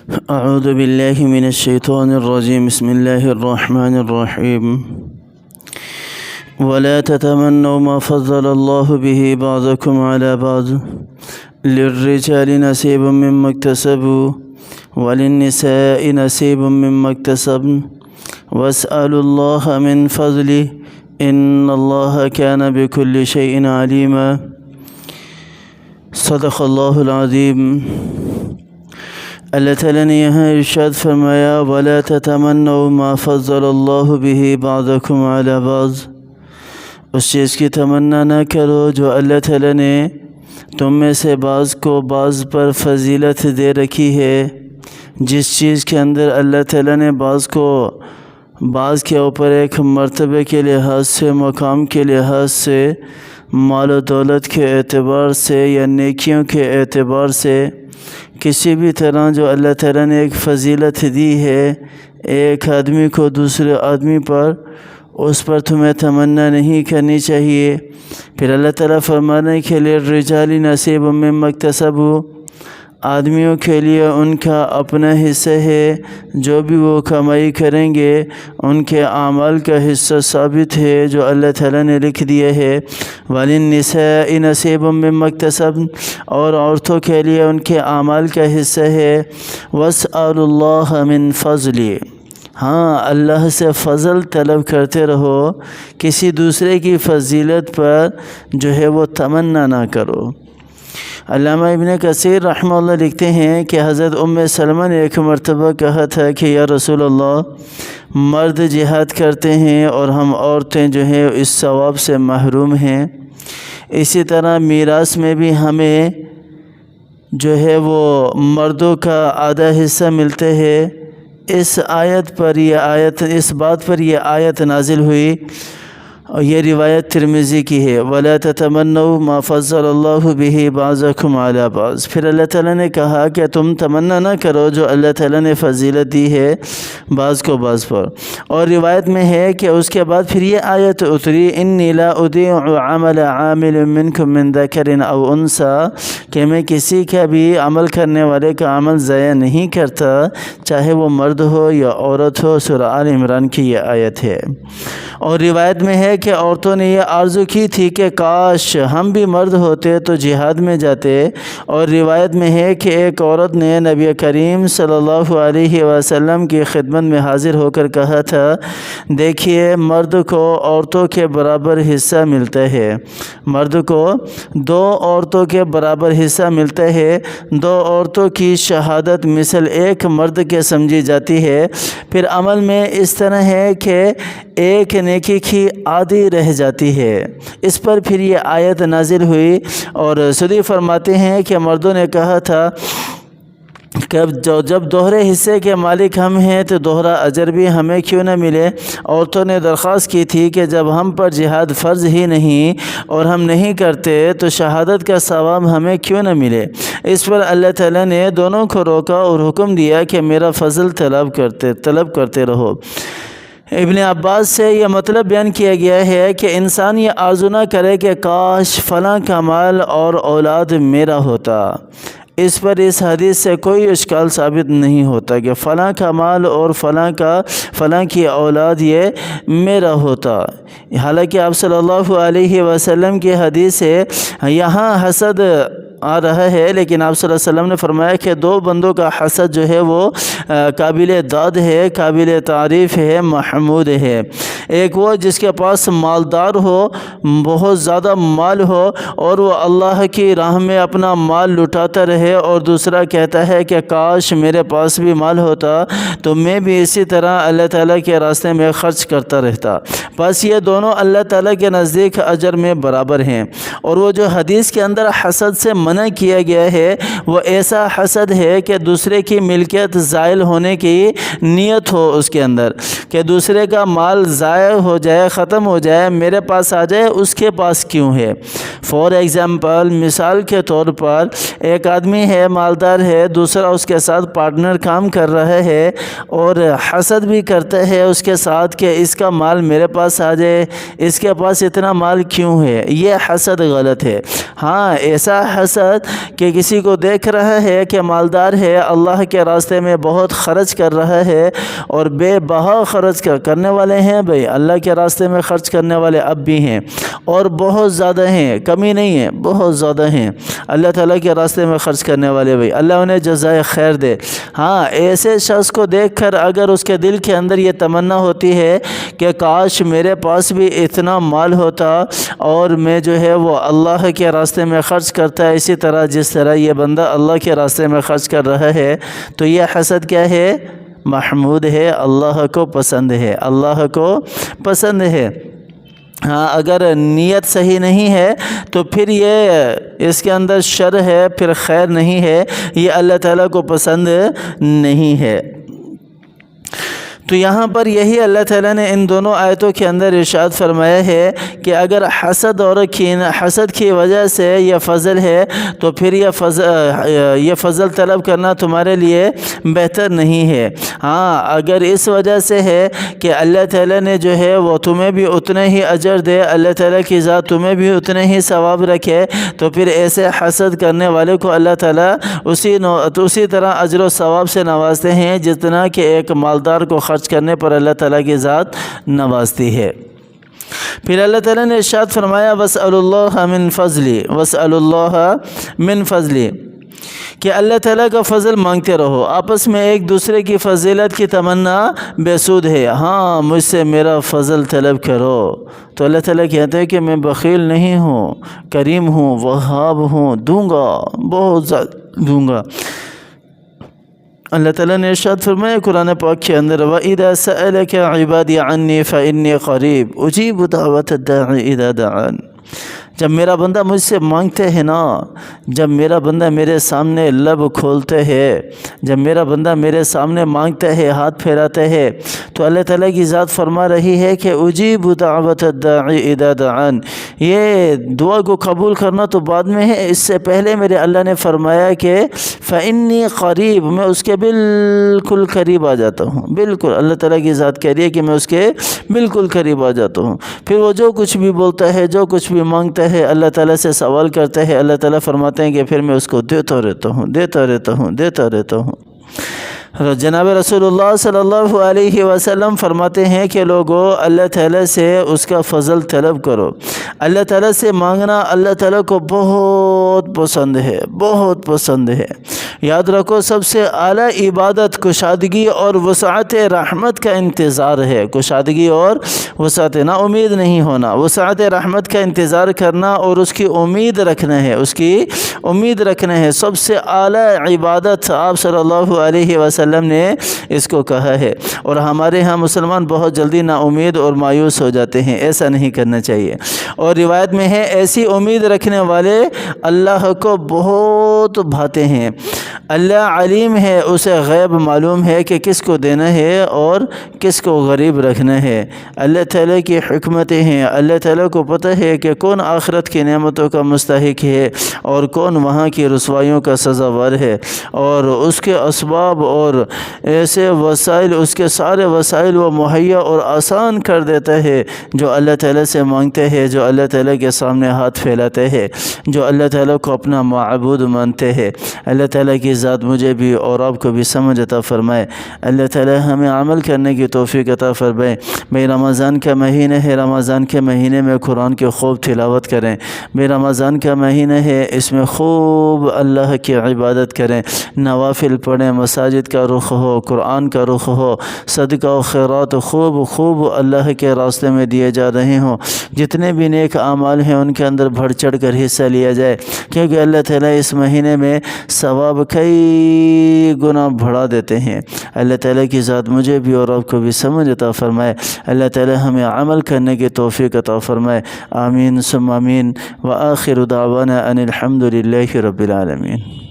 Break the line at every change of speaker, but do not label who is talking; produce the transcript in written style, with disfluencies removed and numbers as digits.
اعوذ باللہ من الشیطان الرجیم بسم اللہ الرحمن الرحیم ولا تتمنوا ما فضل الله به بعضكم على بعض للرجال نصيب مما اكتسبوا وللنساء نصيب مما اكتسبن واسألوا الله من فضله إن الله كان بكل شيء عليما صدق اللہ العظیم۔ اللہ تعالیٰ نے یہاں ارشاد فرمایا وَلَا تَتَمَنَّوْا مَا فَضَّلَ اللَّهُ بِهِ بَعْضَكُمْ عَلَى بَعْضٍ، اس چیز کی تمنا نہ کرو جو اللہ تعالیٰ نے تم میں سے بعض کو بعض پر فضیلت دے رکھی ہے۔ جس چیز کے اندر اللہ تعالیٰ نے بعض کو بعض کے اوپر ایک مرتبے کے لحاظ سے، مقام کے لحاظ سے، مال و دولت کے اعتبار سے یا نیکیوں کے اعتبار سے، کسی بھی طرح جو اللہ تعالیٰ نے ایک فضیلت دی ہے ایک آدمی کو دوسرے آدمی پر، اس پر تمہیں تمنا نہیں کرنی چاہیے۔ پھر اللہ تعالیٰ فرمانے کے لیے الرجال نصیب مما اکتسبوا، آدمیوں کے لیے ان کا اپنا حصہ ہے، جو بھی وہ کمائی کریں گے ان کے اعمال کا حصہ ثابت ہے جو اللہ تعالیٰ نے لکھ دیا ہے۔ وَلِلنِّسَاءِ نَصِيبٌ مِّمَّا اكْتَسَبْنَ، اور عورتوں کے لیے ان کے اعمال کا حصہ ہے۔ وَاسْأَلُوا اللَّهَ مِن فَضْلِهِ، ہاں اللہ سے فضل طلب کرتے رہو، کسی دوسرے کی فضیلت پر جو ہے وہ تمنا نہ کرو۔ علامہ ابن کثیر رحمہ اللہ لکھتے ہیں کہ حضرت سلمہ نے ایک مرتبہ کہا تھا کہ یا رسول اللہ، مرد جہاد کرتے ہیں اور ہم عورتیں جو ہیں اس ثواب سے محروم ہیں، اسی طرح میراث میں بھی ہمیں جو ہے وہ مردوں کا آدھا حصہ ملتے ہے۔ اس بات پر یہ آیت نازل ہوئی، اور یہ روایت ترمذی کی ہے وَلَا تَتَمَنَّوْا مَا فَضَّلَ اللَّهُ بِهِ بَعْضَكُمْ عَلَى بَعْضٍ، پھر اللہ تعالیٰ نے کہا کہ تم تمنا نہ کرو جو اللہ تعالیٰ نے فضیلت دی ہے بعض کو بعض پر۔ اور روایت میں ہے کہ اس کے بعد پھر یہ آیت اتری إِنِّي لَا أُضِيعُ عَمَلَ عَامِلٍ مِّنكُم مِّن ذَكَرٍ أَوْ أُنثَىٰ، کہ میں کسی کا بھی عمل کرنے والے کا عمل ضائع نہیں کرتا، چاہے وہ مرد ہو یا عورت ہو۔ سورہ آل عمران کی یہ آیت ہے۔ اور روایت میں ہے کہ عورتوں نے یہ آرزو کی تھی کہ کاش ہم بھی مرد ہوتے تو جہاد میں جاتے۔ اور روایت میں ہے کہ ایک عورت نے نبی کریم صلی اللہ علیہ وسلم کی خدمت میں حاضر ہو کر کہا تھا، دیکھیے مرد کو عورتوں کے برابر حصہ ملتا ہے، مرد کو 2 عورتوں کے برابر حصہ ملتا ہے، 2 عورتوں کی شہادت مثل ایک مرد کے سمجھی جاتی ہے۔ پھر عمل میں اس طرح ہے کہ ایک نیکی کی آدھی رہ جاتی ہے۔ اس پر پھر یہ آیت نازل ہوئی، اور سدی فرماتے ہیں کہ مردوں نے کہا تھا کہ جب دوہرے حصے کے مالک ہم ہیں تو دوہرا اجر بھی ہمیں کیوں نہ ملے۔ عورتوں نے درخواست کی تھی کہ جب ہم پر جہاد فرض ہی نہیں اور ہم نہیں کرتے تو شہادت کا ثواب ہمیں کیوں نہ ملے۔ اس پر اللہ تعالیٰ نے دونوں کو روکا اور حکم دیا کہ میرا فضل طلب کرتے رہو۔ ابن عباس سے یہ مطلب بیان کیا گیا ہے کہ انسان یہ آرزو نہ کرے کہ کاش فلاں کا مال اور اولاد میرا ہوتا۔ اس پر اس حدیث سے کوئی اشکال ثابت نہیں ہوتا کہ فلاں کا مال اور فلاں کی اولاد یہ میرا ہوتا۔ حالانکہ آپ صلی اللہ علیہ وسلم کی حدیث سے یہاں حسد آ رہا ہے، لیکن آپ صلی اللہ علیہ وسلم نے فرمایا کہ 2 بندوں کا حسد جو ہے وہ قابل داد ہے، قابل تعریف ہے، محمود ہے۔ ایک وہ جس کے پاس مالدار ہو، بہت زیادہ مال ہو اور وہ اللہ کی راہ میں اپنا مال لٹاتا رہے، اور دوسرا کہتا ہے کہ کاش میرے پاس بھی مال ہوتا تو میں بھی اسی طرح اللہ تعالیٰ کے راستے میں خرچ کرتا رہتا۔ بس یہ دونوں اللہ تعالیٰ کے نزدیک اجر میں برابر ہیں۔ اور وہ جو حدیث کے اندر حسد سے منع کیا گیا ہے وہ ایسا حسد ہے کہ دوسرے کی ملکیت زائل ہونے کی نیت ہو اس کے اندر، کہ دوسرے کا مال ضائع ہو جائے، ختم ہو جائے، میرے پاس آ جائے، اس کے پاس کیوں ہے۔ فور ایگزامپل، مثال کے طور پر ایک آدمی ہے، مالدار ہے، دوسرا اس کے ساتھ پارٹنر کام کر رہا ہے اور حسد بھی کرتا ہے اس کے ساتھ کہ اس کا مال میرے پاس آ جائے، اس کے پاس اتنا مال کیوں ہے۔ یہ حسد غلط ہے۔ ہاں ایسا حسد حسد کہ کسی کو دیکھ رہا ہے کہ مالدار ہے، اللہ کے راستے میں بہت خرچ کر رہا ہے، اور بے بہا خرچ کرنے والے ہیں بھائی، اللہ کے راستے میں خرچ کرنے والے اب بھی ہیں اور بہت زیادہ ہیں، کمی نہیں ہے، بہت زیادہ ہیں اللہ تعالیٰ کے راستے میں خرچ کرنے والے بھائی، اللہ انہیں جزائے خیر دے۔ ہاں، ایسے شخص کو دیکھ کر اگر اس کے دل کے اندر یہ تمنا ہوتی ہے کہ کاش میرے پاس بھی اتنا مال ہوتا اور میں جو ہے وہ اللہ کے راستے میں خرچ کرتا ہے اسی طرح جس طرح یہ بندہ اللہ کے راستے میں خرچ کر رہا ہے، تو یہ حسد کیا ہے؟ محمود ہے، اللہ کو پسند ہے، اللہ کو پسند ہے۔ ہاں، اگر نیت صحیح نہیں ہے تو پھر یہ اس کے اندر شر ہے، پھر خیر نہیں ہے، یہ اللہ تعالیٰ کو پسند نہیں ہے۔ تو یہاں پر یہی اللہ تعالیٰ نے ان دونوں آیتوں کے اندر ارشاد فرمایا ہے کہ اگر حسد اور حسد کی وجہ سے یہ فضل ہے تو پھر یہ فضل طلب کرنا تمہارے لیے بہتر نہیں ہے۔ ہاں، اگر اس وجہ سے ہے کہ اللہ تعالیٰ نے جو ہے وہ تمہیں بھی اتنے ہی اجر دے، اللہ تعالیٰ کی ذات تمہیں بھی اتنے ہی ثواب رکھے، تو پھر ایسے حسد کرنے والے کو اللہ تعالیٰ اسی طرح اجر و ثواب سے نوازتے ہیں جتنا کہ ایک مالدار کو خرچ کرنے پر اللہ تعالیٰ کی ذات نوازتی ہے۔ پھر اللہ تعالیٰ نے ارشاد فرمایا وَاسْأَلُوا اللَّهَ مِن فَضْلِهِ وَاسْأَلُوا اللَّهَ مِن فَضْلِهِ کہ اللہ تعالیٰ کا فضل مانگتے رہو، آپس میں ایک دوسرے کی فضیلت کی تمنا بے سود ہے۔ ہاں، مجھ سے میرا فضل طلب کرو، تو اللہ تعالیٰ کہتے ہیں کہ میں بخیل نہیں ہوں، کریم ہوں، وہاب ہوں، دوں گا، بہت زیادہ دوں گا۔ اللہ تعالیٰ نے ارشاد فرمایا قرآن پاک کے اندر وَإِذَا سَأَلَكَ عِبَادِي عَنِّي فَإِنِّي قَرِيبٌ أُجِيبُ دَعْوَةَ الدَّاعِ إِذَا دَعَانِ۔ جب میرا بندہ مجھ سے مانگتے ہیں نا، جب میرا بندہ میرے سامنے لب کھولتے ہیں، جب میرا بندہ میرے سامنے مانگتا ہے، ہاتھ پھیراتے ہیں، تو اللہ تعالیٰ کی ذات فرما رہی ہے کہ اجیب دعوت الداعی اذا دعان۔ یہ دعا کو قبول کرنا تو بعد میں ہے، اس سے پہلے میرے اللہ نے فرمایا کہ فإنی قریب، میں اس کے بالکل قریب آ جاتا ہوں۔ بالکل اللہ تعالیٰ کی ذات کہہ رہی ہے کہ میں اس کے بالکل قریب آ جاتا ہوں۔ پھر وہ جو کچھ بھی بولتا ہے، جو کچھ بھی مانگتا ہے، اللہ تعالیٰ سے سوال کرتا ہے، اللہ تعالیٰ فرماتے ہیں کہ پھر میں اس کو دیتا رہتا ہوں۔ جناب رسول اللہ صلی اللہ علیہ وسلم فرماتے ہیں کہ لوگو اللہ تعالیٰ سے اس کا فضل طلب کرو۔ اللہ تعالیٰ سے مانگنا اللہ تعالیٰ کو بہت پسند ہے، بہت پسند ہے۔ یاد رکھو، سب سے اعلیٰ عبادت کشادگی اور وسعت رحمت کا انتظار ہے۔ کشادگی اور وسعت، نا امید نہیں ہونا، وسعت رحمت کا انتظار کرنا اور اس کی امید رکھنا ہے، اس کی امید رکھنا ہے۔ سب سے اعلیٰ عبادت آپ صلی اللہ علیہ وسلم نے اس کو کہا ہے، اور ہمارے ہاں مسلمان بہت جلدی نا امید اور مایوس ہو جاتے ہیں، ایسا نہیں کرنا چاہیے۔ اور روایت میں ہے ایسی امید رکھنے والے اللہ کو بہت بھاتے ہیں۔ اللہ علیم ہے، اسے غیب معلوم ہے کہ کس کو دینا ہے اور کس کو غریب رکھنا ہے۔ اللہ تعالیٰ کی حکمتیں ہیں، اللہ تعالیٰ کو پتہ ہے کہ کون آخرت کی نعمتوں کا مستحق ہے اور کون وہاں کی رسوائیوں کا سزاوار ہے، اور اس کے اسباب اور ایسے وسائل، اس کے سارے وسائل وہ مہیا اور آسان کر دیتا ہے جو اللہ تعالیٰ سے مانگتے ہیں، جو اللہ تعالیٰ کے سامنے ہاتھ پھیلاتے ہیں، جو اللہ تعالیٰ کو اپنا معبود مانتے ہیں۔ اللہ تعالیٰ کی ذات مجھے بھی اور آپ کو بھی سمجھ عطا فرمائے۔ اللہ تعالیٰ ہمیں عمل کرنے کی توفیق عطا فرمائے۔ میں رمضان کا مہینہ ہے، رمضان کے مہینے میں قرآن کی خوب تلاوت کریں۔ میں رمضان کا مہینہ ہے، اس میں خوب اللہ کی عبادت کریں، نوافل پڑھیں، مساجد کا رخ ہو، قرآن کا رخ ہو، صدقہ و خیرات خوب اللہ کے راستے میں دیے جا رہے ہوں۔ جتنے بھی نیک اعمال ہیں ان کے اندر بڑھ چڑھ کر حصہ لیا جائے، کیونکہ اللہ تعالیٰ اس مہینے میں ثواب کئی گنا بڑھا دیتے ہیں۔ اللہ تعالیٰ کی ذات مجھے بھی اور آپ کو بھی سمجھ عطا فرمائے۔ اللہ تعالیٰ ہمیں عمل کرنے کی توفیق عطا فرمائے۔ آمین ثم آمین، وآخر دعوانا ان الحمد للہ رب العالمین۔